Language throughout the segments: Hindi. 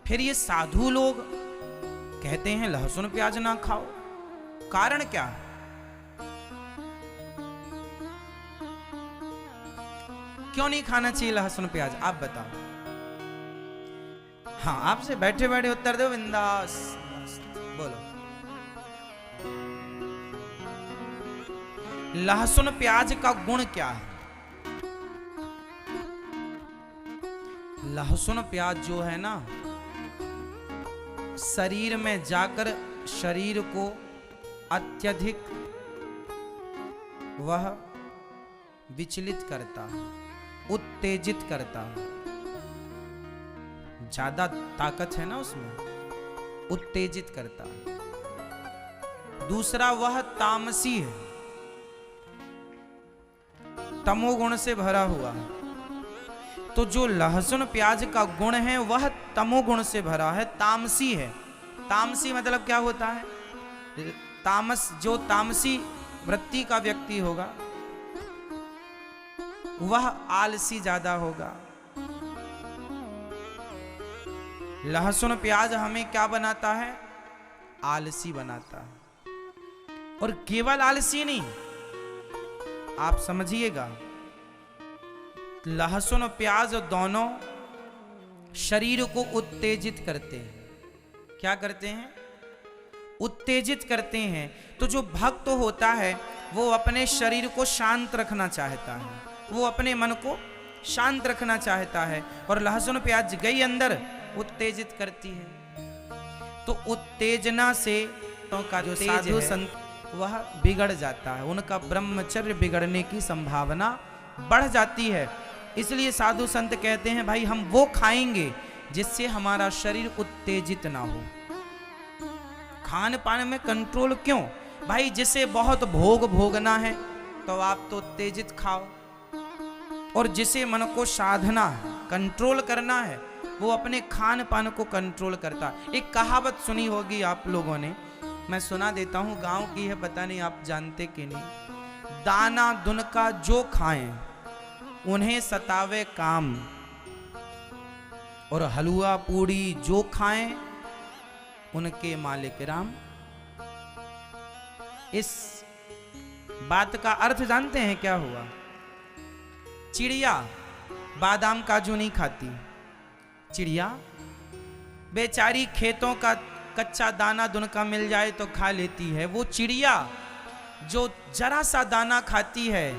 फिर ये साधु लोग कहते हैं लहसुन प्याज ना खाओ, कारण क्या है? क्यों नहीं खाना चाहिए लहसुन प्याज, आप बताओ। हाँ, आपसे बैठे बैठे उत्तर दो, बिंदास बोलो। लहसुन प्याज का गुण क्या है? लहसुन प्याज जो है ना, शरीर में जाकर शरीर को अत्यधिक वह विचलित करता है, उत्तेजित करता है। ज्यादा ताकत है ना उसमें, उत्तेजित करता है। दूसरा, वह तामसी है, तमोगुण से भरा हुआ है। तो जो लहसुन प्याज का गुण है वह तमोगुण से भरा है, तामसी है। तामसी मतलब क्या होता है? तामस, जो तामसी वृत्ति का व्यक्ति होगा वह आलसी ज्यादा होगा। लहसुन प्याज हमें क्या बनाता है? आलसी बनाता है। और केवल आलसी नहीं, आप समझिएगा, लहसुन प्याज दोनों शरीर को उत्तेजित करते हैं। क्या करते हैं? उत्तेजित करते हैं। तो जो भक्त होता है वो अपने शरीर को शांत रखना चाहता है, वो अपने मन को शांत रखना चाहता है, और लहसुन प्याज गई अंदर उत्तेजित करती है। तो उत्तेजना से तो का जो साधु संत वह बिगड़ जाता है, उनका ब्रह्मचर्य बिगड़ने की संभावना बढ़ जाती है। इसलिए साधु संत कहते हैं भाई हम वो खाएंगे जिससे हमारा शरीर उत्तेजित ना हो। खान पान में कंट्रोल क्यों भाई? जिसे बहुत भोग भोगना है तो आप तो उत्तेजित खाओ, और जिसे मन को साधना है, कंट्रोल करना है, वो अपने खान पान को कंट्रोल करता। एक कहावत सुनी होगी आप लोगों ने, मैं सुना देता हूं, गांव की है, पता नहीं आप जानते कि नहीं। दाना दुनका जो खाएं उन्हें सतावे काम, और हलवा पूड़ी जो खाएं उनके मालिक राम। इस बात का अर्थ जानते हैं क्या हुआ? चिड़िया बादाम काजू नहीं खाती, चिड़िया बेचारी खेतों का कच्चा दाना दुनका मिल जाए तो खा लेती है। वो चिड़िया जो जरा सा दाना खाती है,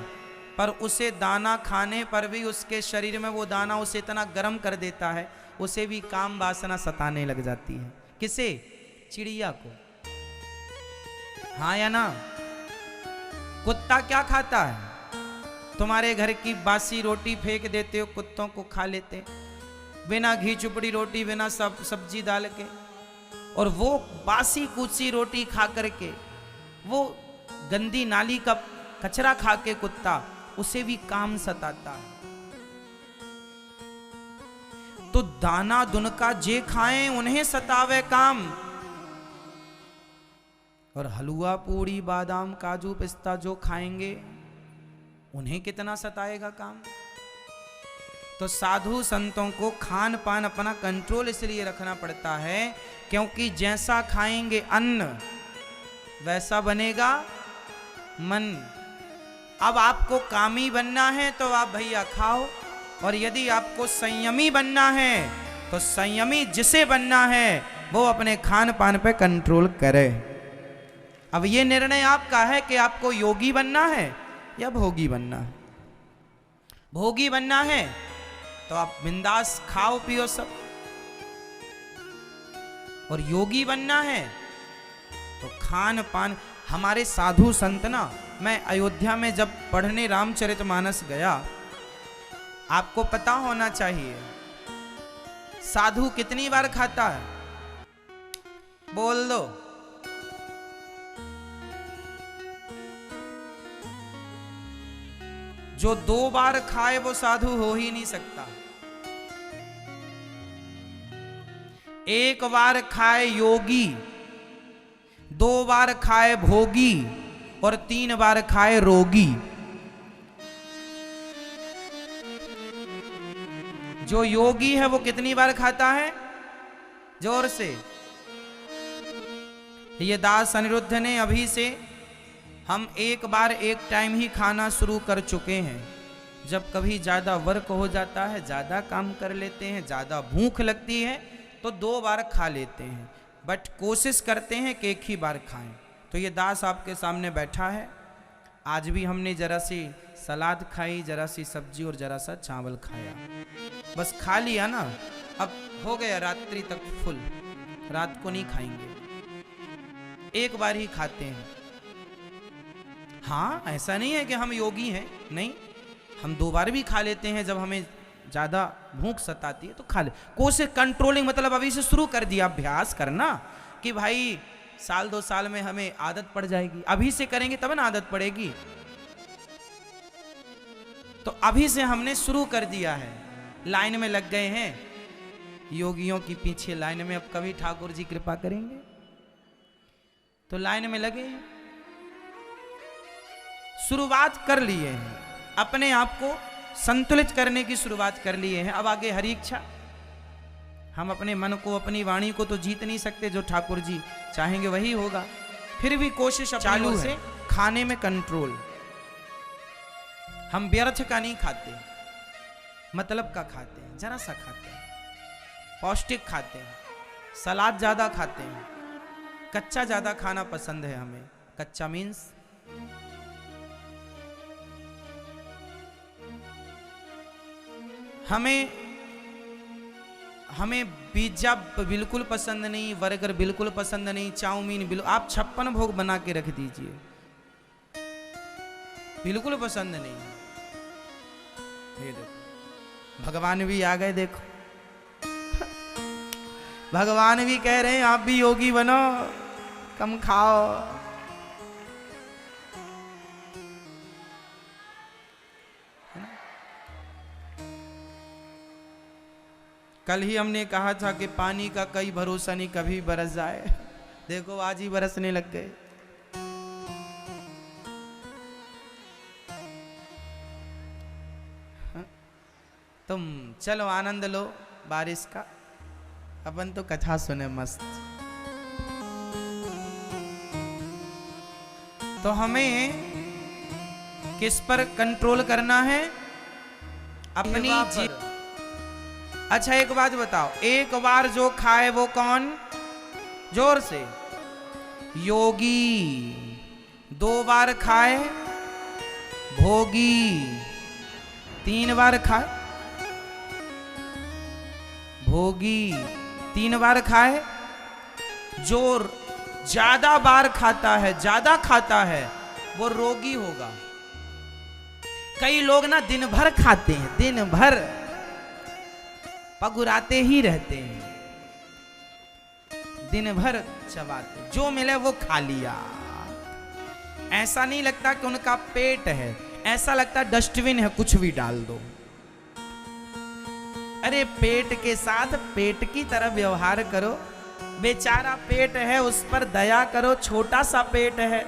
पर उसे दाना खाने पर भी उसके शरीर में वो दाना उसे इतना गर्म कर देता है, उसे भी काम वासना सताने लग जाती है। किसे? चिड़िया को। हाँ या ना? कुत्ता क्या खाता है? तुम्हारे घर की बासी रोटी फेंक देते हो, कुत्तों को खा लेते, बिना घी चुपड़ी रोटी, बिना सब्जी डाल के। और वो बासी कुची रोटी खा करके, वो गंदी नाली का कचरा खा के कुत्ता, उसे भी काम सताता है। तो दाना दुनका जे खाएं उन्हें सतावे काम, और हलवा पूड़ी बादाम काजू पिस्ता जो खाएंगे उन्हें कितना सताएगा काम। तो साधु संतों को खान पान अपना कंट्रोल इसलिए रखना पड़ता है क्योंकि जैसा खाएंगे अन्न वैसा बनेगा मन। अब आपको कामी बनना है तो आप भैया खाओ, और यदि आपको संयमी बनना है तो संयमी जिसे बनना है वो अपने खान पान पे कंट्रोल करे। अब ये निर्णय आपका है कि आपको योगी बनना है या भोगी बनना है। भोगी बनना है तो आप बिंदास खाओ पियो सब, और योगी बनना है तो खान पान। हमारे साधु संत ना, मैं अयोध्या में जब पढ़ने रामचरितमानस गया, आपको पता होना चाहिए साधु कितनी बार खाता है? बोल दो। जो 2 बार खाए वो साधु हो ही नहीं सकता। 1 बार खाए योगी, 2 बार खाए भोगी, और 3 बार खाए रोगी। जो योगी है वो कितनी बार खाता है? जोर से। ये दास अनिरुद्ध ने अभी से हम एक बार एक टाइम ही खाना शुरू कर चुके हैं। जब कभी ज़्यादा वर्क हो जाता है, ज़्यादा काम कर लेते हैं, ज़्यादा भूख लगती है तो 2 बार खा लेते हैं, बट कोशिश करते हैं कि एक ही बार खाएं। तो ये दास आपके सामने बैठा है। आज भी हमने जरा सी सलाद खाई, जरा सी सब्जी और जरा सा चावल खाया, बस खा लिया ना। अब हो गया रात्रि तक फुल, रात को नहीं खाएंगे, एक बार ही खाते हैं। हाँ, ऐसा नहीं है कि हम योगी हैं, नहीं, हम 2 बार भी खा लेते हैं। जब हमें ज़्यादा भूख सताती है तो खा ले। कोशिश कंट्रोलिंग, मतलब अभी से शुरू कर दिया अभ्यास करना कि भाई 1-2 साल में हमें आदत पड़ जाएगी। अभी से करेंगे तब ना आदत पड़ेगी। तो अभी से हमने शुरू कर दिया है। लाइन में लग गए हैं योगियों की पीछे लाइन में। अब कभी ठाकुर जी कृपा करेंगे तो लाइन में लगे हैं, शुरुआत कर लिए हैं, अपने आप को संतुलित करने की शुरुआत कर लिए हैं। अब आगे हरी इच्छा। हम अपने मन को, अपनी वाणी को तो जीत नहीं सकते, जो ठाकुर जी चाहेंगे वही होगा। फिर भी कोशिश चालू से खाने में कंट्रोल। हम व्यर्थ का नहीं खाते, मतलब का खाते हैं, जरा सा खाते हैं, पौष्टिक खाते हैं, सलाद ज्यादा खाते हैं, कच्चा ज्यादा खाना पसंद है हमें। कच्चा मीन्स हमें पिज्जा बिल्कुल पसंद नहीं, बर्गर बिल्कुल पसंद नहीं, चाउमीन बिल्कुल, आप 56 भोग बना के रख दीजिए, बिल्कुल पसंद नहीं। ये देखो भगवान भी आ गए, देखो भगवान भी कह रहे हैं आप भी योगी बनो, कम खाओ। कल ही हमने कहा था कि पानी का कोई भरोसा नहीं, कभी बरस जाए। देखो आज ही बरसने लग गए। तुम चलो आनंद लो बारिश का, अपन तो कथा सुने मस्त। तो हमें किस पर कंट्रोल करना है? अपनी जीभ। अच्छा एक बात बताओ, एक बार जो खाए वो कौन? जोर से। योगी। 2 बार खाए भोगी। 3 बार खाए भोगी। 3 बार खाए। जो ज्यादा बार खाता है, ज्यादा खाता है, वो रोगी होगा। कई लोग ना दिन भर खाते हैं, दिन भर पगुराते ही रहते हैं, दिन भर चबाते, जो मिले वो खा लिया। ऐसा नहीं लगता कि उनका पेट है, ऐसा लगता डस्टबिन है, कुछ भी डाल दो। अरे पेट के साथ पेट की तरह व्यवहार करो। बेचारा पेट है, उस पर दया करो। छोटा सा पेट है,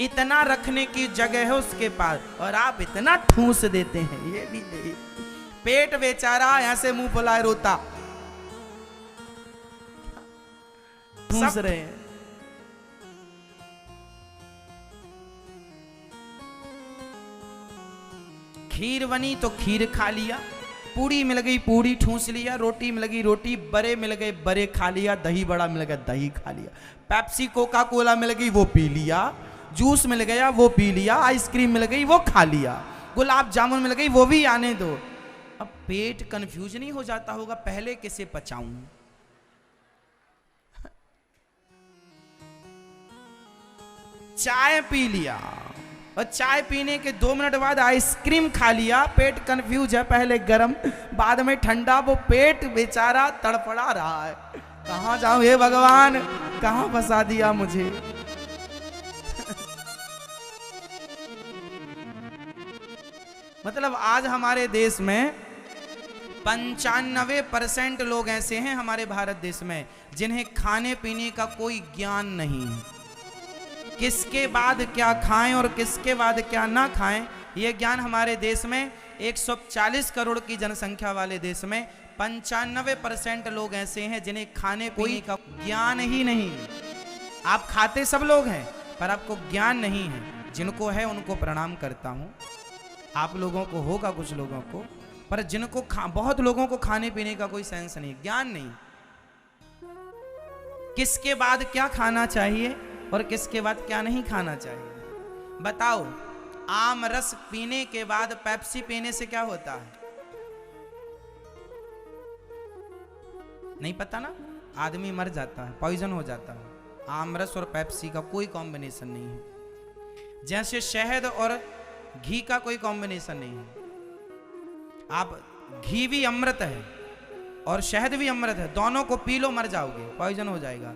इतना रखने की जगह है उसके पास, और आप इतना ठूस देते हैं। ये भी नहीं, पेट बेचारा ऐसे मुंह फुलाए रोता, ठूस रहे हैं। खीर बनी तो खीर खा लिया, पूड़ी मिल गई पूड़ी ठूस लिया, रोटी मिल गई रोटी, बड़े मिल गए बड़े खा लिया, दही बड़ा मिल गया दही खा लिया, पेप्सी कोका कोला मिल गई वो पी लिया, जूस मिल गया वो पी लिया, आइसक्रीम मिल गई वो खा लिया, गुलाब जामुन मिल गई वो भी आने दो। अब पेट कंफ्यूज नहीं हो जाता होगा, पहले किसे पचाऊं? चाय पी लिया और चाय पीने के 2 मिनट बाद आइसक्रीम खा लिया, पेट कंफ्यूज है, पहले गर्म बाद में ठंडा, वो पेट बेचारा तड़फड़ा रहा है। कहां जाऊं हे भगवान, कहां फंसा दिया मुझे। मतलब आज हमारे देश में 95% लोग ऐसे हैं हमारे भारत देश में जिन्हें खाने पीने का कोई ज्ञान नहीं है। किसके बाद क्या खाएं और किसके बाद क्या ना खाएं, यह ज्ञान हमारे देश में 140 करोड़ की जनसंख्या वाले देश में 95% लोग ऐसे हैं जिन्हें खाने पीने का ज्ञान ही नहीं। आप खाते सब लोग हैं पर आपको ज्ञान नहीं है। जिनको है उनको प्रणाम करता हूं। आप लोगों को होगा, कुछ लोगों को, पर जिनको बहुत लोगों को खाने पीने का कोई सेंस नहीं, ज्ञान नहीं। किसके बाद क्या खाना चाहिए और किसके बाद क्या नहीं खाना चाहिए बताओ। आम रस पीने के बाद पेप्सी पीने से क्या होता है? नहीं पता ना, आदमी मर जाता है, पॉइजन हो जाता है। आम रस और पेप्सी का कोई कॉम्बिनेशन नहीं है, जैसे शहद और घी का कोई कॉम्बिनेशन नहीं है। आप घी भी अमृत है और शहद भी अमृत है, दोनों को पी लो, मर जाओगे, पॉइजन हो जाएगा।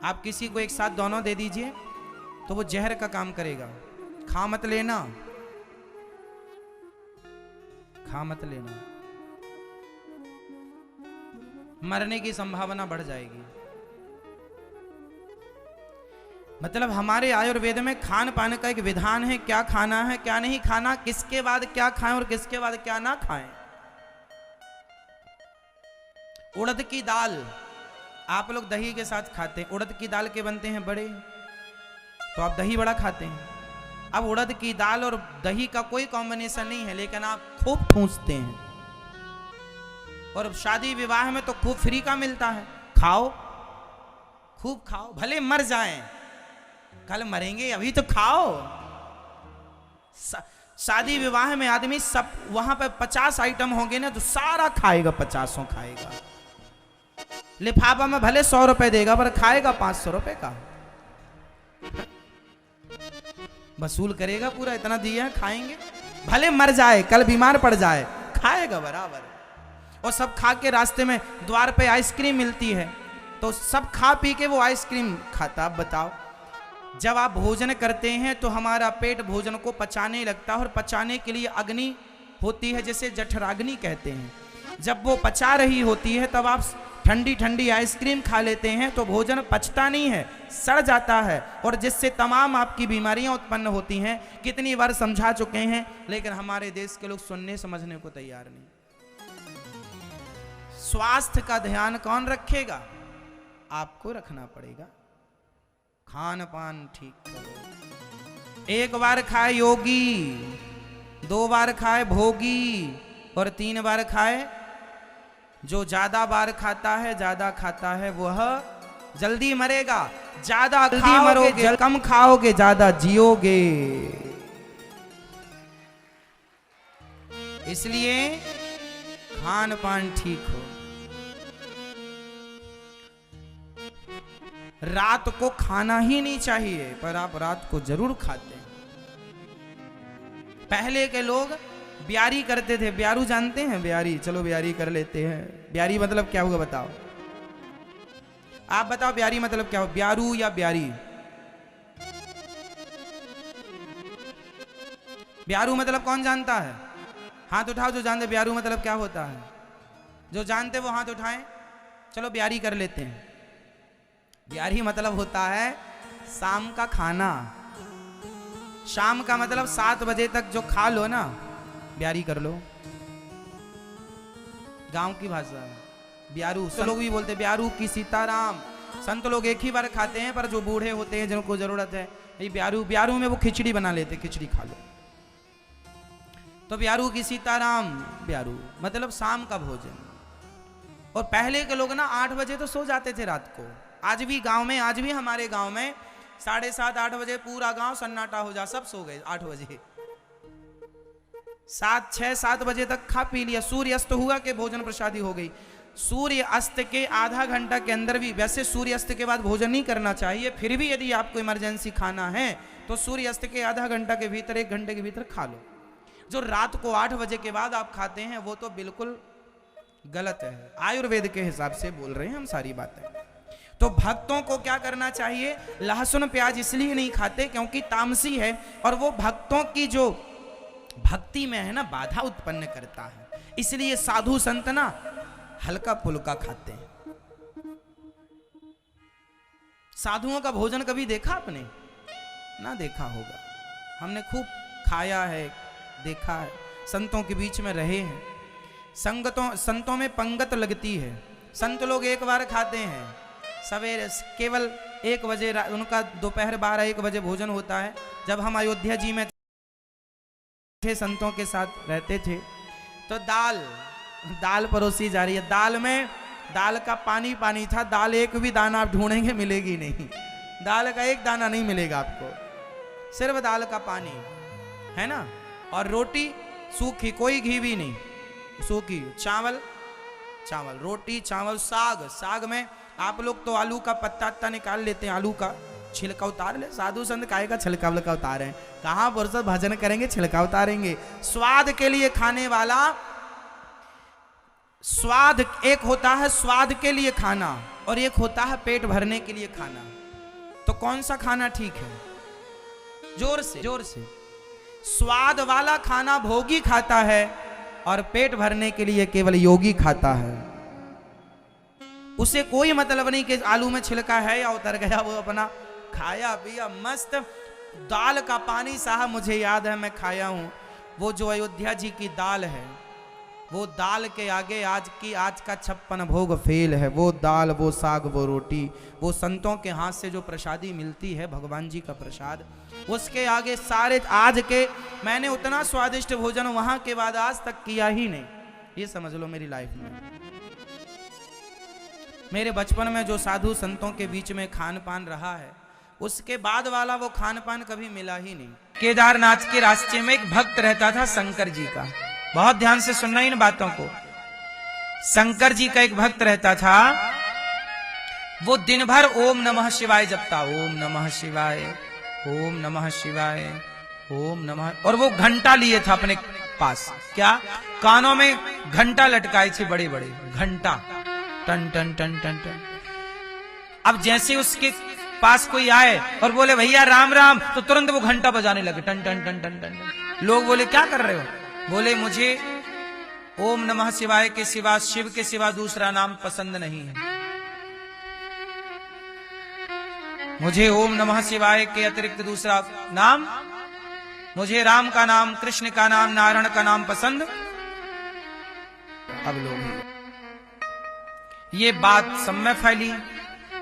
आप किसी को एक साथ दोनों दे दीजिए तो वो जहर का काम करेगा। खा मत लेना, खा मत लेना, मरने की संभावना बढ़ जाएगी। मतलब हमारे आयुर्वेद में खान पान का एक विधान है, क्या खाना है क्या नहीं खाना, किसके बाद क्या खाएं और किसके बाद क्या ना खाएं। उड़द की दाल आप लोग दही के साथ खाते हैं, उड़द की दाल के बनते हैं बड़े, तो आप दही बड़ा खाते हैं। अब उड़द की दाल और दही का कोई कॉम्बिनेशन नहीं है, लेकिन आप खूब ठूंसते हैं। और शादी विवाह में तो खूब फ्री का मिलता है, खाओ, खूब खाओ, भले मर जाएं, कल मरेंगे, अभी तो खाओ। शादी विवाह में आदमी सब वहां पे 50 आइटम होंगे ना, तो सारा खाएगा, 50 खाएगा। लिफाफा में भले 100 रुपए देगा पर खाएगा 500 रुपए का, वसूल करेगा पूरा, इतना दिया खाएंगे, भले मर जाए, कल बीमार पड़ जाए, खाएगा बराबर। और सब खा के रास्ते में द्वार पे आइसक्रीम मिलती है तो सब खा पी के वो आइसक्रीम खाता। अब बताओ, जब आप भोजन करते हैं तो हमारा पेट भोजन को पचाने लगता है, और पचाने के लिए अग्नि होती है जिसे जठराग्नि कहते हैं। जब वो पचा रही होती है तब आप ठंडी ठंडी आइसक्रीम खा लेते हैं तो भोजन पचता नहीं है, सड़ जाता है, और जिससे तमाम आपकी बीमारियां उत्पन्न होती हैं। कितनी बार समझा चुके हैं, लेकिन हमारे देश के लोग सुनने समझने को तैयार नहीं। स्वास्थ्य का ध्यान कौन रखेगा? आपको रखना पड़ेगा। खान पान ठीक करो। एक बार खाए योगी, 2 बार खाए भोगी, और 3 बार खाए जो ज्यादा बार खाता है, ज्यादा खाता है वह जल्दी मरेगा। ज्यादा खाओगे, कम खाओगे, ज्यादा जियोगे। इसलिए खान पान ठीक हो। रात को खाना ही नहीं चाहिए, पर आप रात को जरूर खाते हैं। पहले के लोग ब्यारी करते थे। ब्यारू जानते हैं? ब्यारी, चलो ब्यारी कर लेते हैं। ब्यारी मतलब क्या हुआ बताओ? आप बताओ ब्यारी मतलब क्या हो? ब्यारू या ब्यारी? ब्यारू मतलब कौन जानता है? हाथ उठाओ जो जानते ब्यारू मतलब क्या होता है। जो जानते वो हाथ उठाएं। चलो ब्यारी कर लेते हैं। ब्यारी मतलब होता है शाम का खाना। शाम का मतलब 7 बजे तक जो खा लो ना, ब्यारी कर लो। गांव की भाषा है ब्यारू। संत लोग भी बोलते ब्यारू की सीताराम। संत लोग एक ही बार खाते हैं, पर जो बूढ़े होते हैं जिनको जरूरत है, ये ब्यारू, ब्यारू में वो खिचड़ी बना लेते, खिचड़ी खा लो। तो ब्यारू की सीताराम, ब्यारू मतलब शाम का भोजन। और पहले के लोग ना 8 बजे तो सो जाते थे रात को। आज भी गांव में, आज भी हमारे गांव में 7:30 8 बजे पूरा गांव सन्नाटा हो जा, सब सो गए 8 बजे। 6-7 बजे तक खा पी लिया। सूर्य अस्त हुआ कि भोजन प्रसादी हो गई। सूर्य अस्त के आधा घंटा के अंदर भी, वैसे सूर्य अस्त के बाद भोजन नहीं करना चाहिए, फिर भी यदि आपको इमरजेंसी खाना है तो सूर्य अस्त के आधा घंटा के भीतर, 1 घंटे के भीतर खा लो। जो रात को 8 बजे के बाद आप खाते हैं वो तो बिल्कुल गलत है। आयुर्वेद के हिसाब से बोल रहे हैं हम सारी बातें। तो भक्तों को क्या करना चाहिए? लहसुन प्याज इसलिए नहीं खाते क्योंकि तामसी है, और वो भक्तों की जो भक्ति में है ना बाधा उत्पन्न करता है। इसलिए साधु संत ना हल्का फुल्का खाते हैं। साधुओं का भोजन कभी देखा आपने? ना देखा होगा। हमने खूब खाया है, देखा है, संतों के बीच में रहे हैं। संतों में पंगत लगती है। संत लोग एक बार खाते हैं सवेरे, केवल 1 बजे, उनका दोपहर 12-1 बजे भोजन होता है। जब हम अयोध्या जी में थे, संतों के साथ रहते थे, तो दाल परोसी जा रही है। दाल का पानी पानी था। दाल एक भी दाना आप ढूंढेंगे मिलेगी नहीं, दाल का एक दाना नहीं मिलेगा आपको, सिर्फ दाल का पानी है ना। और रोटी सूखी, कोई घी भी नहीं, सूखी। चावल, रोटी, चावल, साग में आप लोग तो आलू का पत्ता निकाल लेते हैं, आलू का छिलका उतार ले। साधु संत काहे का छिलका उतारे हैं? कहाँ पुरुष भजन करेंगे छिलका उतारेंगे? स्वाद के लिए खाने वाला, स्वाद एक होता है स्वाद के लिए खाना, और एक होता है पेट भरने के लिए खाना। तो कौन सा खाना ठीक है? जोर से। स्वाद वाला खाना भोगी खाता है, और पेट भरने के लिए केवल योगी खाता है। उसे कोई मतलब नहीं कि आलू में छिलका है या उतर गया, वो अपना खाया पिया मस्त। दाल का पानी साहब, मुझे याद है मैं खाया हूं। वो जो अयोध्या जी की दाल है, वो दाल के आगे आज का 56 भोग फेल है। वो दाल, वो साग, वो रोटी, वो संतों के हाथ से जो प्रसादी मिलती है, भगवान जी का प्रसाद, उसके आगे सारे आज के, मैंने उतना स्वादिष्ट भोजन वहां के बाद आज तक किया ही नहीं। ये समझ लो मेरी लाइफ में, मेरे बचपन में जो साधु संतों के बीच में खान पान रहा है, उसके बाद वाला वो खान पान कभी मिला ही नहीं। केदारनाथ के रास्ते में एक भक्त रहता था शंकर जी का, बहुत ध्यान से सुनना इन बातों को। शंकर जी का एक भक्त रहता था, वो दिन भर ओम नमः शिवाय जपता, ओम नमः शिवाय, ओम नमः शिवाय, ओम नमः। और वो घंटा लिए था अपने पास, क्या कानों में घंटा लटकाए थे, बड़े बड़े घंटा, टन टन टन टन टन। अब जैसे उसके पास कोई आए और बोले भैया राम राम, तो तुरंत वो घंटा बजाने लगे, टन टन टन टन टन। लोग बोले क्या कर रहे हो? बोले मुझे ओम नमः शिवाय के सिवा, शिव के सिवा दूसरा नाम पसंद नहीं है। मुझे ओम नमः शिवाय के अतिरिक्त दूसरा नाम, मुझे राम का नाम, कृष्ण का नाम, नारायण का नाम पसंद। अब लोग ये बात सब में फैली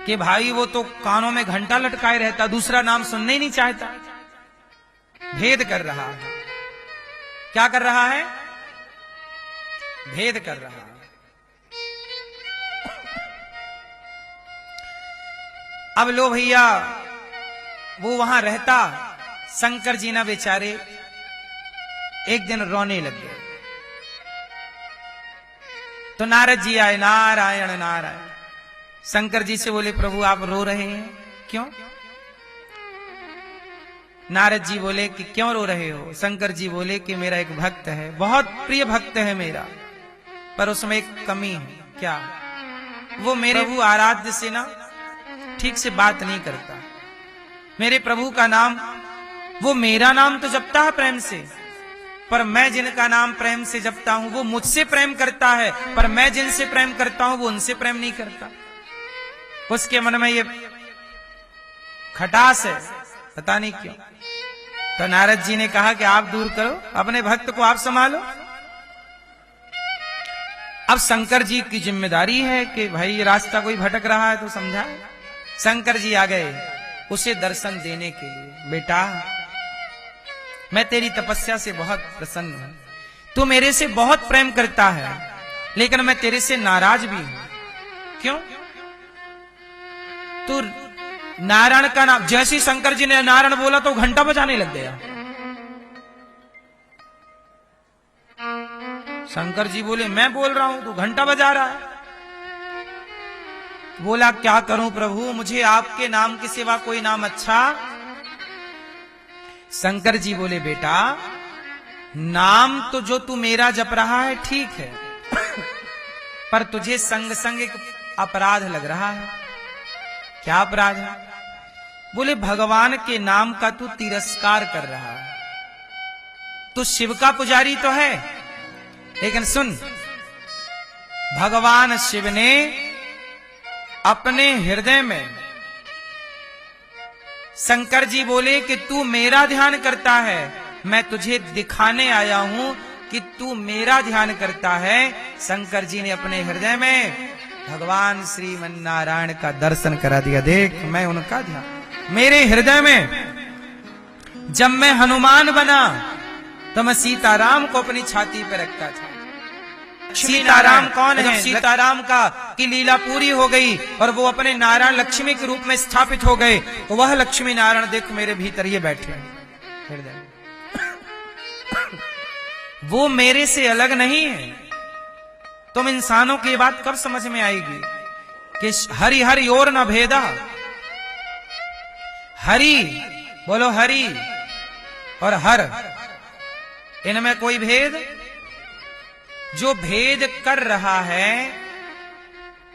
कि भाई वो तो कानों में घंटा लटकाए रहता, दूसरा नाम सुनने ही नहीं चाहता। भेद कर रहा है। क्या कर रहा है? भेद कर रहा है। अब लो भैया, वो वहां रहता, शंकर जी ना बेचारे एक दिन रोने लग गए। तो नारद जी आए, नारायण नारायण। शंकर जी से बोले प्रभु आप रो रहे हैं क्यों? नारद जी बोले कि क्यों रो रहे हो? शंकर जी बोले कि मेरा एक भक्त है, बहुत प्रिय भक्त है मेरा, पर उसमें एक कमी है। क्या? वो मेरे प्रभु आराध्य से ना ठीक से बात नहीं करता। मेरे प्रभु का नाम, वो मेरा नाम तो जपता है प्रेम से, पर मैं जिनका नाम प्रेम से जपता हूं वो मुझसे प्रेम करता है, पर मैं जिनसे प्रेम करता हूं वो उनसे प्रेम नहीं करता। उसके मन में ये खटास है, पता नहीं क्यों। तो नारद जी ने कहा कि आप दूर करो, अपने भक्त को आप संभालो। अब शंकर जी की जिम्मेदारी है कि भाई रास्ता कोई भटक रहा है तो समझाए। शंकर जी आ गए उसे दर्शन देने के लिए। बेटा मैं तेरी तपस्या से बहुत प्रसन्न हूं, तू मेरे से बहुत प्रेम करता है, लेकिन मैं तेरे से नाराज भी हूं। क्यों? तू नारायण का नाम, जैसे शंकर जी ने नारायण बोला तो घंटा बजाने लग गया। शंकर जी बोले मैं बोल रहा हूं, तू घंटा बजा रहा है। बोला क्या करूं प्रभु, मुझे आपके नाम के सिवा कोई नाम अच्छा। शंकर जी बोले बेटा नाम तो जो तू मेरा जप रहा है ठीक है, पर तुझे संग संग एक अपराध लग रहा है। क्या अपराध है? बोले भगवान के नाम का तू तिरस्कार कर रहा है। तू शिव का पुजारी तो है, लेकिन सुन, भगवान शिव ने अपने हृदय में, शंकर जी बोले कि तू मेरा ध्यान करता है, मैं तुझे दिखाने आया हूं कि तू मेरा ध्यान करता है। शंकर जी ने अपने हृदय में भगवान श्रीमन्नारायण का दर्शन करा दिया। देख, मैं उनका ध्यान मेरे हृदय में, जब मैं हनुमान बना तो मैं सीताराम को अपनी छाती पे रखता था। सीताराम कौन है? सीताराम का की लीला पूरी हो गई और वो अपने नारायण लक्ष्मी के रूप में स्थापित हो गए, तो वह लक्ष्मी नारायण देख मेरे भीतर ये बैठे हैं हृदय में। वो मेरे से अलग नहीं है। तुम इंसानों की बात कब समझ में आएगी कि हरि हरि और न भेदा। हरि बोलो, हरि और हर, इनमें कोई भेद? जो भेद कर रहा है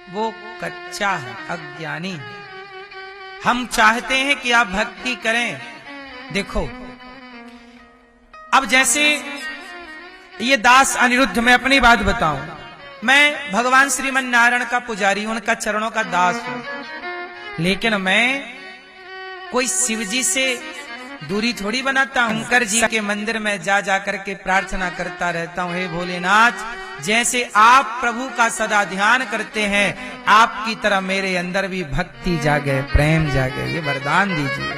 वो कच्चा है, अज्ञानी है। हम चाहते हैं कि आप भक्ति करें। देखो, अब जैसे ये दास अनिरुद्ध, मैं अपनी बात बताऊं, मैं भगवान श्रीमन नारायण का पुजारी हूं, उनका चरणों का दास हूं, लेकिन मैं कोई शिवजी से दूरी थोड़ी बनाता हूं। शंकर जी के मंदिर में जा जाकर के प्रार्थना करता रहता हूं, हे भोलेनाथ, जैसे आप प्रभु का सदा ध्यान करते हैं, आपकी तरह मेरे अंदर भी भक्ति जागे, प्रेम जागे, ये वरदान दीजिए।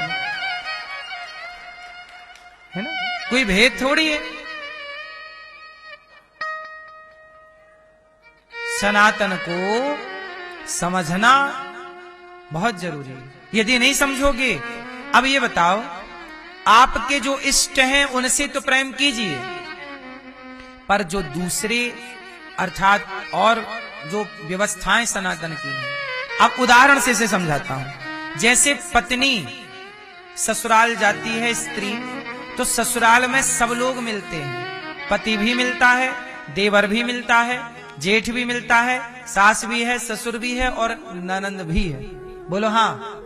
है ना? कोई भेद थोड़ी है। सनातन को समझना बहुत जरूरी है। यदि नहीं समझोगे, अब ये बताओ, आपके जो इष्ट हैं उनसे तो प्रेम कीजिए, पर जो दूसरे अर्थात और जो व्यवस्थाएं सनातन की हैं, अब उदाहरण से इसे समझाता हूं। जैसे पत्नी ससुराल जाती है स्त्री, तो ससुराल में सब लोग मिलते हैं, पति भी मिलता है, देवर भी मिलता है, जेठ भी मिलता है, सास भी है, ससुर भी है और ननंद भी है। बोलो हाँ।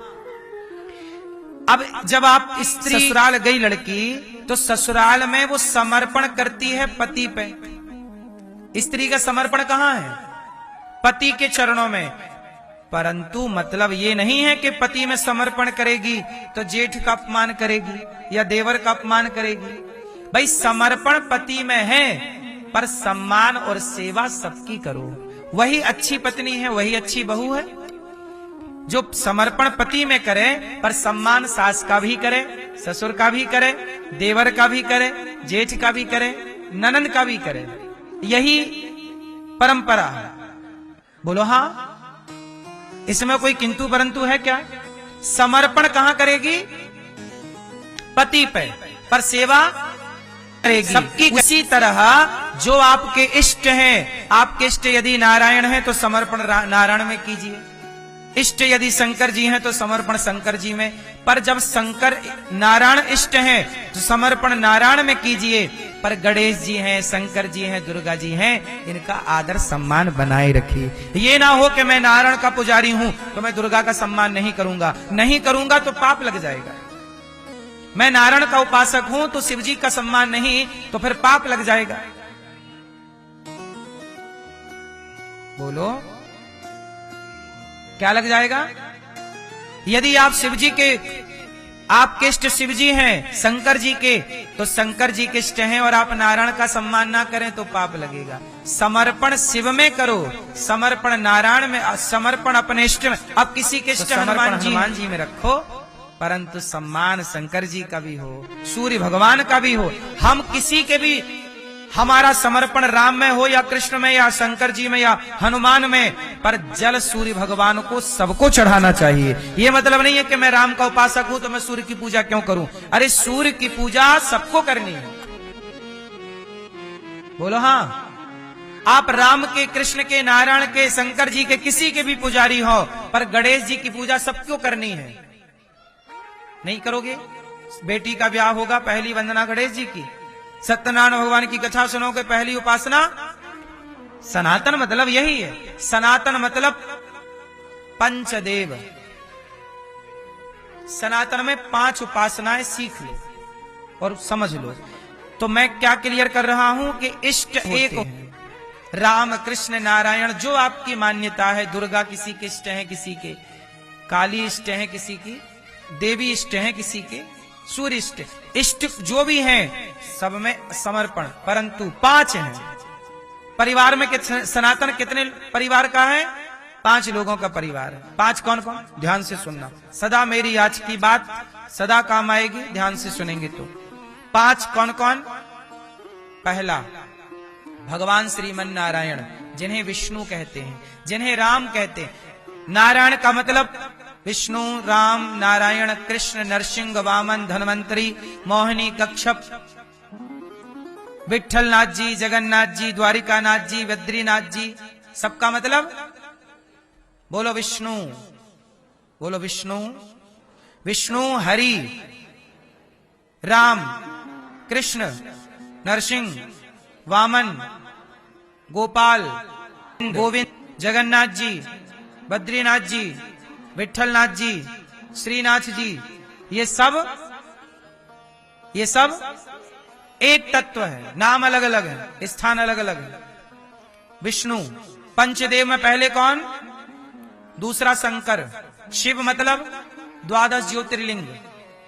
अब जब आप स्त्री ससुराल गई लड़की, तो ससुराल में वो समर्पण करती है पति पे। स्त्री का समर्पण कहां है? पति के चरणों में। परंतु मतलब ये नहीं है कि पति में समर्पण करेगी तो जेठ का अपमान करेगी या देवर का अपमान करेगी। भाई, समर्पण पति में है, पर सम्मान और सेवा सबकी करो। वही अच्छी पत्नी है, वही अच्छी बहू है जो समर्पण पति में करे, पर सम्मान सास का भी करे, ससुर का भी करे, देवर का भी करे, जेठ का भी करे, ननंद का भी करे। यही परंपरा है। बोलो हाँ। इसमें कोई किंतु परंतु है क्या? समर्पण कहां करेगी? पति पे, पर सेवा करेगी सबकी। उसी तरह जो आपके इष्ट हैं, आपके इष्ट यदि नारायण हैं तो समर्पण नारायण में कीजिए, इष्ट यदि शंकर जी हैं तो समर्पण शंकर जी में। पर जब शंकर नारायण इष्ट हैं तो समर्पण नारायण में कीजिए, पर गणेश जी हैं, शंकर जी हैं, दुर्गा जी हैं, इनका आदर सम्मान बनाए रखिए। ये ना हो कि मैं नारायण का पुजारी हूं तो मैं दुर्गा का सम्मान नहीं करूंगा, नहीं करूंगा तो पाप लग जाएगा। मैं नारायण का उपासक हूं तो शिवजी का सम्मान नहीं, तो फिर पाप लग जाएगा। बोलो, क्या लग जाएगा? यदि आप शिवजी के, आपके इष्ट शिवजी हैं, शंकर जी के, तो शंकर जी के इष्ट हैं और आप नारायण का सम्मान ना करें तो पाप लगेगा। समर्पण शिव में करो, समर्पण नारायण में, समर्पण अपने इष्ट में। अब किसी के इष्ट हनुमान जी में रखो, परंतु सम्मान शंकर जी का भी हो, सूर्य भगवान का भी हो। हम किसी के भी, हमारा समर्पण राम में हो या कृष्ण में या शंकर जी में या हनुमान में, पर जल सूर्य भगवान को सबको चढ़ाना चाहिए। ये मतलब नहीं है कि मैं राम का उपासक हूं तो मैं सूर्य की पूजा क्यों करूं। अरे सूर्य की पूजा सबको करनी है। बोलो हाँ। आप राम के, कृष्ण के, नारायण के, शंकर जी के, किसी के भी पुजारी हो, पर गणेश जी की पूजा सबको करनी है। नहीं करोगे? बेटी का ब्याह होगा, पहली वंदना गणेश जी की। सत्यनारायण भगवान की कथा सुनोगे, पहली उपासना। सनातन मतलब यही है। सनातन मतलब पंचदेव। सनातन में 5 उपासनाएं सीख लो और समझ लो। तो मैं क्या क्लियर कर रहा हूं कि इष्ट एक राम, कृष्ण, नारायण, जो आपकी मान्यता है। दुर्गा किसी के इष्ट है, किसी के काली इष्ट है, किसी की देवी इष्ट है, किसी के सूर्य इष्ट, इष्ट जो भी हैं सब में समर्पण, परंतु 5 हैं। परिवार में सनातन कितने परिवार का है? 5 लोगों का परिवार है। 5 कौन कौन? ध्यान से सुनना, सदा मेरी आज की बात सदा काम आएगी, ध्यान से सुनेंगे तो। 5 कौन कौन? पहला भगवान श्रीमन नारायण, जिन्हें विष्णु कहते हैं, जिन्हें राम कहते हैं। नारायण का मतलब विष्णु, राम, नारायण, कृष्ण, नरसिंह, वामन, धन्वंतरी, मोहिनी, कच्छप, विठलनाथ जी, जगन्नाथ जी, द्वारिकानाथ जी, बद्रीनाथ जी, सबका मतलब बोलो विष्णु, बोलो विष्णु। विष्णु हरि, राम, कृष्ण, नरसिंह, वामन, गोपाल, गोविंद, जगन्नाथ जी, बद्रीनाथ जी, विठलनाथ जी, श्रीनाथ जी, ये सब एक तत्व है, नाम अलग अलग है, स्थान अलग अलग है। विष्णु पंचदेव में पहले कौन? दूसरा शंकर। शिव मतलब 12 ज्योतिर्लिंग,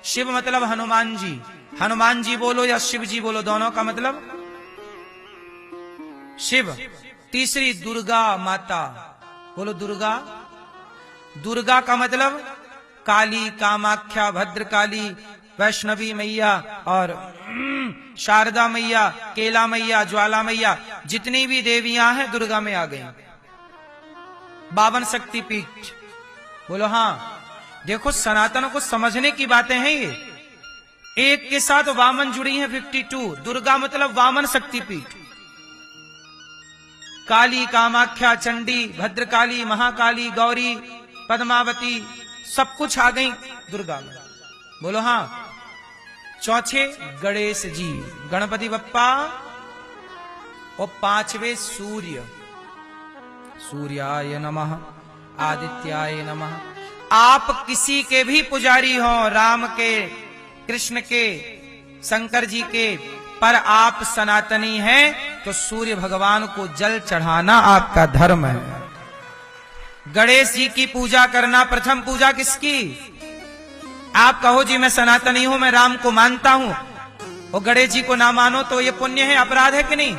शिव मतलब हनुमान जी। हनुमान जी बोलो या शिव जी बोलो, दोनों का मतलब शिव। तीसरी दुर्गा माता, बोलो दुर्गा। दुर्गा का मतलब काली, कामाख्या, भद्रकाली, वैष्णवी मैया और शारदा मैया, केला मैया, ज्वाला मैया, जितनी भी देवियां हैं दुर्गा में आ गई। 52 शक्तिपीठ, बोलो हाँ। देखो सनातन को समझने की बातें हैं ये। एक के साथ वामन जुड़ी है 52। दुर्गा मतलब वामन शक्तिपीठ। काली, कामाख्या, चंडी, भद्रकाली, महाकाली, गौरी, पद्मावती, सब कुछ आ गई दुर्गा में, बोलो हाँ। चौथे गणेश जी, गणपति बप्पा। और 5वें सूर्य, सूर्याय नमः, आदित्याय नमः। आप किसी के भी पुजारी हो, राम के, कृष्ण के, शंकर जी के, पर आप सनातनी हैं तो सूर्य भगवान को जल चढ़ाना आपका धर्म है। गणेश जी की पूजा करना, प्रथम पूजा किसकी? आप कहो जी मैं सनातनी हूं, मैं राम को मानता हूं, और गणेश जी को ना मानो तो ये पुण्य है, अपराध है कि नहीं?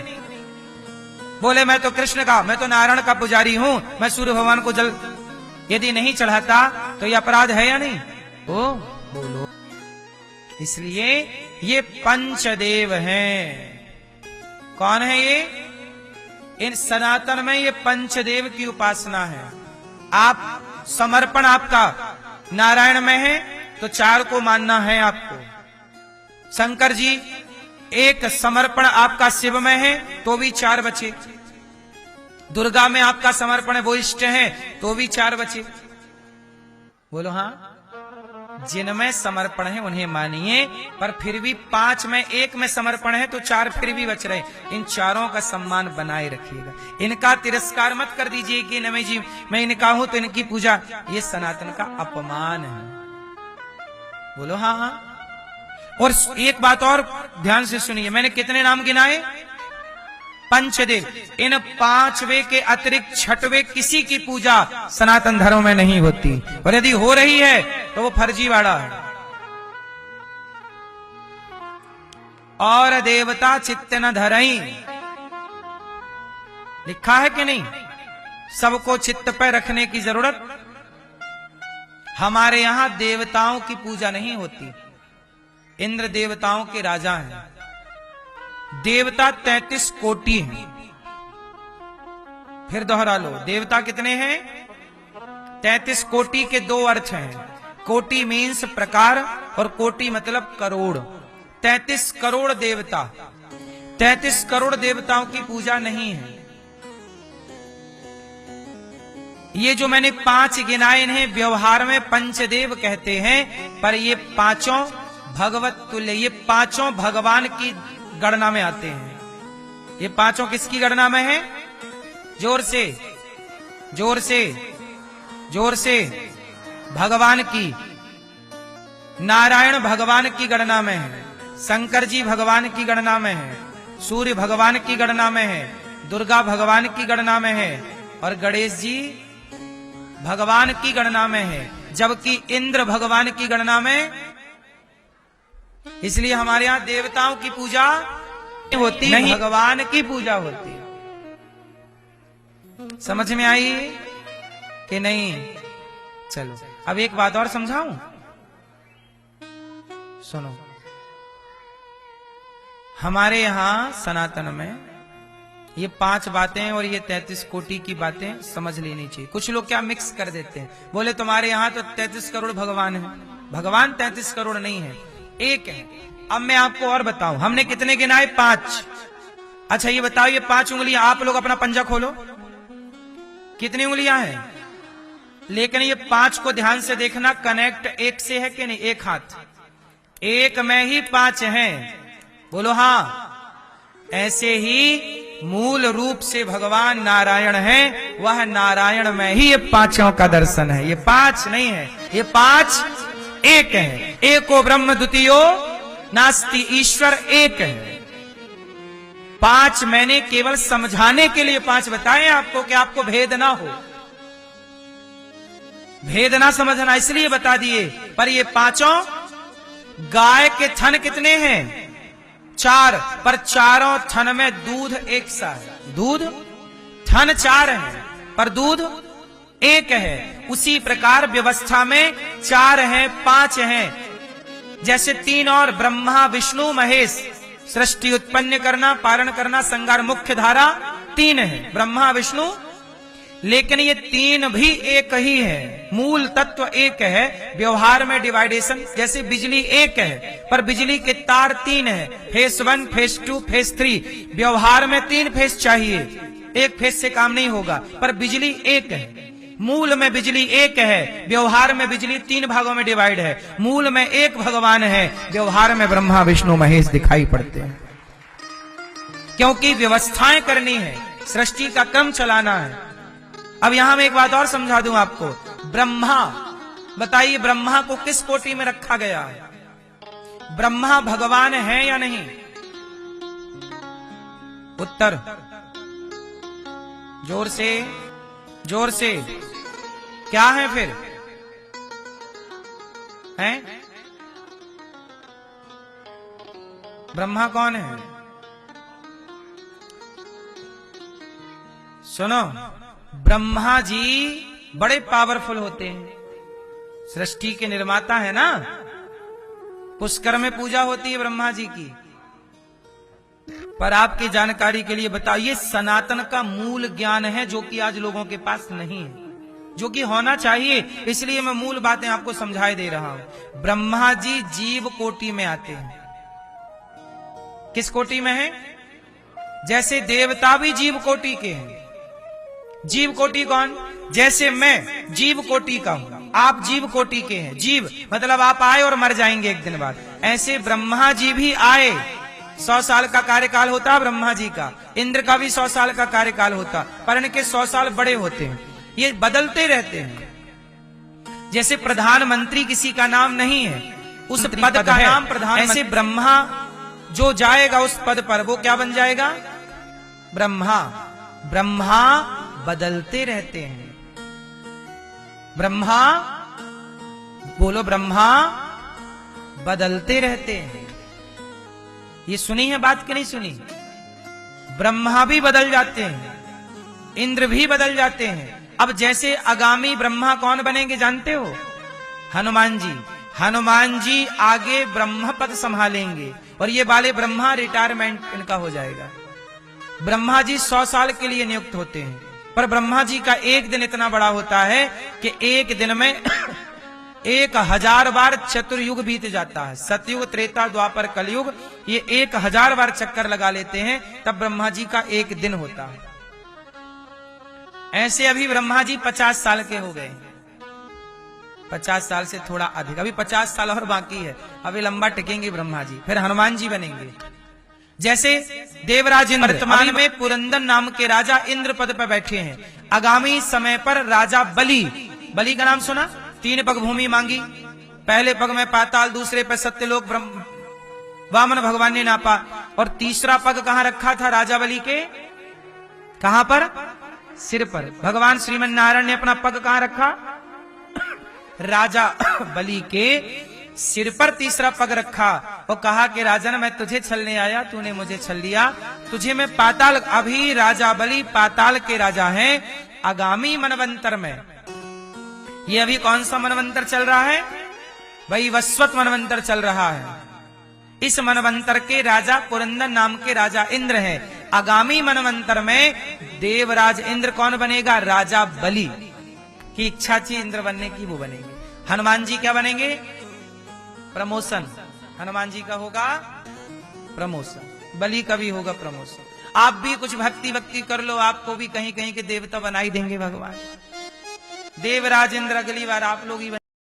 बोले मैं तो कृष्ण का, मैं तो नारायण का पुजारी हूं, मैं सूर्य भगवान को जल यदि नहीं चढ़ाता तो ये अपराध है या नहीं? ओ बोलो। इसलिए ये पंचदेव हैं। कौन है ये? इन सनातन में ये पंचदेव की उपासना है। आप समर्पण आपका नारायण में है तो 4 को मानना है आपको। शंकर जी एक समर्पण आपका शिव में है तो भी 4 बचे। दुर्गा में आपका समर्पण है, वो इष्ट है, तो भी 4 बचे। बोलो हाँ। जिनमें समर्पण है उन्हें मानिए, पर फिर भी 5 में 1 में समर्पण है तो 4 फिर भी बच रहे। इन 4 का सम्मान बनाए रखिएगा, इनका तिरस्कार मत कर दीजिए कि नहीं जी मैं इनका हूं तो इनकी पूजा, ये सनातन का अपमान है। बोलो हाँ हाँ। और एक बात और ध्यान से सुनिए, मैंने कितने नाम गिनाए? पंचदेव। इन 5वें के अतिरिक्त 6वें किसी की पूजा सनातन धर्म में नहीं होती, और यदि हो रही है तो वो फर्जीवाड़ा है। और देवता चित्त न धरई, लिखा है कि नहीं? सबको चित्त पे रखने की जरूरत। हमारे यहां देवताओं की पूजा नहीं होती। इंद्र देवताओं के राजा हैं। देवता 33 कोटि हैं। फिर दोहरा लो, देवता कितने हैं? 33 कोटि के 2 अर्थ हैं। कोटि मीन्स प्रकार और कोटि मतलब करोड़। 33 करोड़ देवता, 33 करोड़ देवताओं की पूजा नहीं है। ये जो मैंने 5 गिनाए इन्हें व्यवहार में पंचदेव कहते हैं, पर ये 5 भगवत तुल्य, ये 5 भगवान की गणना में आते हैं। ये 5 किसकी गणना में है? जोर से जोर से जोर से। भगवान की। नारायण भगवान की गणना में है, शंकर जी भगवान की गणना में है, सूर्य भगवान की गणना में है, दुर्गा भगवान की गणना में है, और गणेश जी भगवान की गणना में है। जबकि इंद्र भगवान की गणना में इसलिए हमारे यहां देवताओं की पूजा होती नहीं, भगवान की पूजा होती है। समझ में आई कि नहीं? चलो अब एक बात और समझाऊं, सुनो। हमारे यहां सनातन में ये 5 बातें और ये 33 कोटि की बातें समझ लेनी चाहिए। कुछ लोग क्या मिक्स कर देते हैं, बोले तुम्हारे यहां तो 33 करोड़ भगवान है। भगवान 33 करोड़ नहीं है, एक है। अब मैं आपको और बताऊं, हमने कितने गिनाए? 5। अच्छा ये बताओ, ये 5 उंगलियां, आप लोग अपना पंजा खोलो, कितनी उंगलियां हैं? लेकिन ये 5 को ध्यान से देखना, कनेक्ट एक से है कि नहीं? एक हाथ, एक में ही 5 हैं, बोलो हाँ। ऐसे ही मूल रूप से भगवान नारायण है, वह नारायण में ही ये 5 का दर्शन है। ये 5 नहीं है, ये 5 एक है। एको ब्रह्म द्वितीयो नास्ति, ईश्वर एक है। 5 मैंने केवल समझाने के लिए 5 बताए आपको, कि आपको भेद ना हो, भेद ना समझना, इसलिए बता दिए। पर ये 5 गाय के थन कितने हैं? 4, पर चारों थन में दूध एक सा है। दूध थन 4 है पर दूध एक है। उसी प्रकार व्यवस्था में 4 हैं, 5 हैं। जैसे 3 और ब्रह्मा विष्णु महेश, सृष्टि उत्पन्न करना, पालन करना, संगार, मुख्य धारा 3 है, ब्रह्मा विष्णु। लेकिन ये 3 भी एक ही है, मूल तत्व एक है। व्यवहार में डिवाइडेशन, जैसे बिजली एक है पर बिजली के तार 3 है, फेस 1, फेस 2, फेस 3। व्यवहार में 3 फेस चाहिए, एक फेस से काम नहीं होगा, पर बिजली एक है। मूल में बिजली एक है, व्यवहार में बिजली 3 भागों में डिवाइड है। मूल में एक भगवान है, व्यवहार में ब्रह्मा विष्णु महेश दिखाई पड़ते हैं। क्योंकि व्यवस्थाएं करनी है, सृष्टि का क्रम चलाना है। अब यहां मैं एक बात और समझा दूं आपको। ब्रह्मा, बताइए ब्रह्मा को किस कोटि में रखा गया है? ब्रह्मा भगवान है या नहीं? उत्तर जोर से, जोर से। क्या है फिर? हैं? ब्रह्मा कौन है? सुनो, ब्रह्मा जी बड़े पावरफुल होते हैं, सृष्टि के निर्माता है ना। पुष्कर में पूजा होती है ब्रह्मा जी की। पर आपकी जानकारी के लिए बताओ, ये सनातन का मूल ज्ञान है जो कि आज लोगों के पास नहीं है, जो कि होना चाहिए। इसलिए मैं मूल बातें आपको समझाई दे रहा हूं। ब्रह्मा जी जीव कोटि में आते हैं। किस कोटि में है? जैसे देवता भी जीव कोटि के हैं। जीव कोटि कौन? जैसे मैं जीव कोटि का हूं, आप जीव कोटि के हैं। जीव मतलब आप आए और मर जाएंगे एक दिन बाद। ऐसे ब्रह्मा जी भी आए, 100 साल का कार्यकाल होता ब्रह्मा जी का। इंद्र का भी 100 साल का कार्यकाल होता, पर इनके 100 साल बड़े होते हैं, ये बदलते रहते हैं। जैसे प्रधानमंत्री किसी का नाम नहीं है, उस पद का नाम प्रधान। ऐसे ब्रह्मा जो जाएगा उस पद पर, वो क्या बन जाएगा? ब्रह्मा। ब्रह्मा बदलते रहते हैं। ब्रह्मा, बोलो, ब्रह्मा बदलते रहते हैं। ये सुनी है बात कि नहीं सुनी? ब्रह्मा भी बदल जाते हैं, इंद्र भी बदल जाते हैं। अब जैसे आगामी ब्रह्मा कौन बनेंगे जानते हो? हनुमान जी। हनुमान जी आगे ब्रह्म पद संभालेंगे और ये वाले ब्रह्मा रिटायरमेंट इनका हो जाएगा। ब्रह्मा जी 100 साल के लिए नियुक्त होते हैं, पर ब्रह्मा जी का एक दिन इतना बड़ा होता है कि एक दिन में 1000 बार चतुर्युग बीत जाता है। सतयुग, त्रेता, द्वापर, कलयुग, ये 1000 बार चक्कर लगा लेते हैं, तब ब्रह्मा जी का एक दिन होता है। ऐसे अभी ब्रह्मा जी 50 साल के हो गए, 50 साल से थोड़ा अधिक, अभी 50 साल और बाकी है, अभी लंबा टिकेंगे ब्रह्मा जी, फिर हनुमान जी बनेंगे। जैसे देवराज इंद्र, वर्तमान में पुरंदर नाम के राजा इंद्र पद पर बैठे हैं। आगामी समय पर राजा बलि, बलि का नाम सुना? 3 पग भूमि मांगी, पहले पग में पाताल, दूसरे पर सत्यलोक वामन भगवान ने नापा, और तीसरा पग कहां रखा था राजा बलि के? कहां पर? सिर पर। भगवान श्रीमन नारायण ने अपना पग कहां रखा? राजा बलि के सिर पर तीसरा पग रखा। और कहा कि राजन मैं तुझे छलने आया, तूने मुझे छल लिया, तुझे मैं पाताल, अभी राजा बलि पाताल के राजा हैं आगामी मनवंतर में। ये अभी कौन सा मनवंतर चल रहा है भाई? वस्वत मनवंतर चल रहा है। इस मनवंतर के राजा पुरंदर नाम के राजा इंद्र हैं। आगामी मनवंतर में देवराज इंद्र कौन बनेगा? राजा बलि की इच्छा थी इंद्र बनने की, वो बनेंगे। हनुमान जी क्या बनेंगे? प्रमोशन। हनुमान जी का होगा प्रमोशन, बलि का भी होगा प्रमोशन। आप भी कुछ भक्ति भक्ति कर लो, आपको भी कहीं कहीं के देवता बनाई देंगे भगवान। देवराज इंद्र अगली बार आप लोग ही